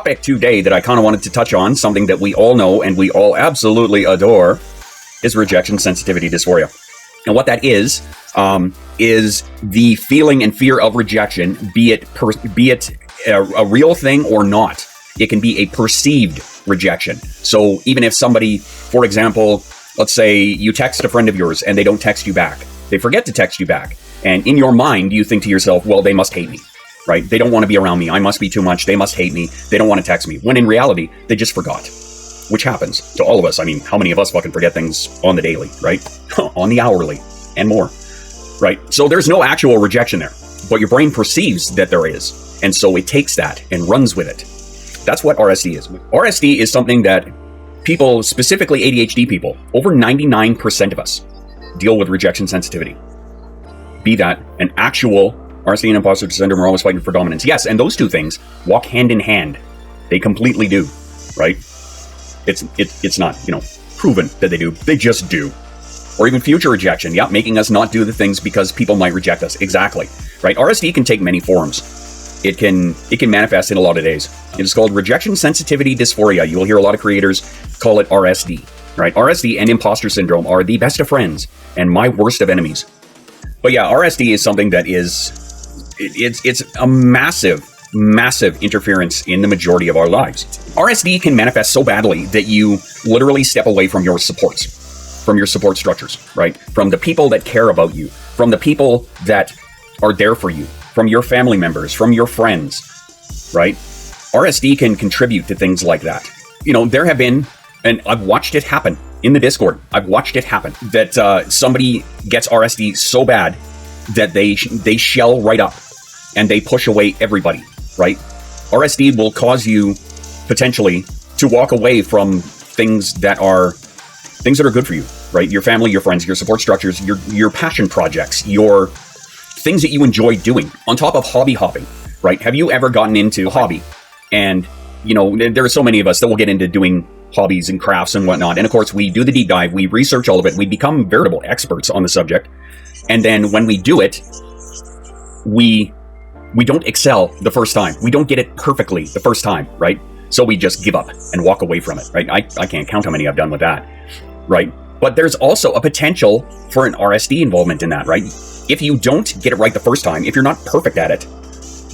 topic today that I kind of wanted to touch on, something that we all know and we all absolutely adore, is rejection sensitivity dysphoria. And what that is the feeling and fear of rejection, be it a real thing or not. It can be a perceived rejection. So even if somebody, for example, let's say you text a friend of yours and they don't text you back, they forget to text you back, and in your mind you think to yourself, well, they must hate me, right? They don't want to be around me. I must be too much. They must hate me. They don't want to text me. When in reality, they just forgot, which happens to all of us. I mean, how many of us fucking forget things on the daily, right? On the hourly and more, right? So there's no actual rejection there, but your brain perceives that there is. And so it takes that and runs with it. That's what RSD is. RSD is something that people, specifically ADHD people, over 99% of us deal with rejection sensitivity. Be that an actual RSD and imposter syndrome are always fighting for dominance. Yes, and those two things walk hand in hand. They completely do, right? It's not, proven that they do. They just do. Or even future rejection. Yeah, making us not do the things because people might reject us. Exactly, right? RSD can take many forms. It can manifest in a lot of days. It is called rejection sensitivity dysphoria. You will hear a lot of creators call it RSD, right? RSD and imposter syndrome are the best of friends and my worst of enemies. But yeah, RSD is something that it's a massive interference in the majority of our lives. RSD can manifest so badly that you literally step away from your supports, from your support structures, right? From the people that care about you, from the people that are there for you, from your family members, from your friends, right? RSD can contribute to things like that. There have been, and I've watched it happen in the Discord. I've watched it happen that somebody gets RSD so bad that they shell right up and they push away everybody, right? RSD will cause you potentially to walk away from things that are good for you, right? Your family, your friends, your support structures, your passion projects, your things that you enjoy doing, on top of hobby hopping, right? Have you ever gotten into a hobby? And, there are so many of us that will get into doing hobbies and crafts and whatnot. And of course, we do the deep dive, we research all of it, we become veritable experts on the subject. And then when we do it, we don't excel the first time. We don't get it perfectly the first time, right? So we just give up and walk away from it, right? I can't count how many I've done with that, right? But there's also a potential for an RSD involvement in that, right? If you don't get it right the first time, if you're not perfect at it,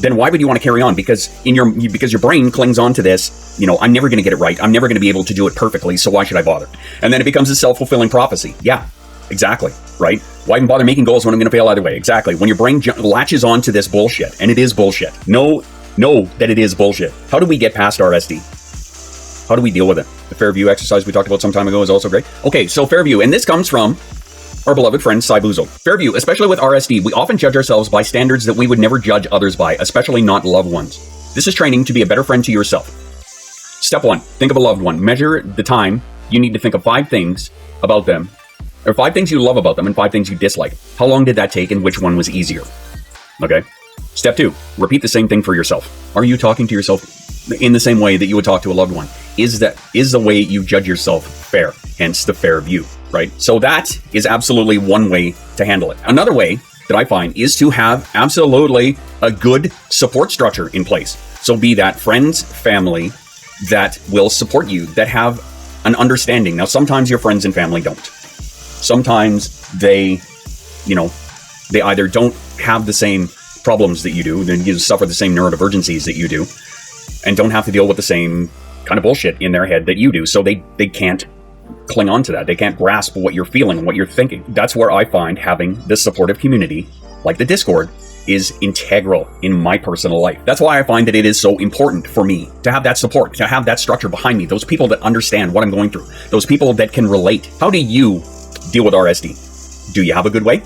then why would you want to carry on? Because your brain clings on to this, I'm never going to get it right. I'm never going to be able to do it perfectly. So why should I bother? And then it becomes a self-fulfilling prophecy. Yeah, exactly. Right. Why even bother making goals when I'm going to fail either way? Exactly. When your brain latches on to this bullshit, and it is bullshit. Know that it is bullshit. How do we get past RSD? How do we deal with it? The Fairview exercise we talked about some time ago is also great. Okay, so Fairview, and this comes from our beloved friend Cy Buzo. Fairview, especially with RSD, we often judge ourselves by standards that we would never judge others by, especially not loved ones. This is training to be a better friend to yourself. Step 1, think of a loved one. Measure the time you need to think of 5 things about them, or 5 things you love about them and 5 things you dislike. How long did that take and which one was easier? Okay. Step 2, repeat the same thing for yourself. Are you talking to yourself in the same way that you would talk to a loved one? Is the way you judge yourself fair? Hence the fair view, right? So that is absolutely one way to handle it. Another way that I find is to have absolutely a good support structure in place. So be that friends, family that will support you, that have an understanding. Now, sometimes your friends and family don't. Sometimes they either don't have the same problems that you do, then you suffer the same neurodivergencies that you do, and don't have to deal with the same kind of bullshit in their head that you do. So they can't cling on to that. They can't grasp what you're feeling and what you're thinking. That's where I find having this supportive community, like the Discord, is integral in my personal life. That's why I find that it is so important for me to have that support, to have that structure behind me, those people that understand what I'm going through, those people that can relate. How do you deal with RSD? Do you have a good way?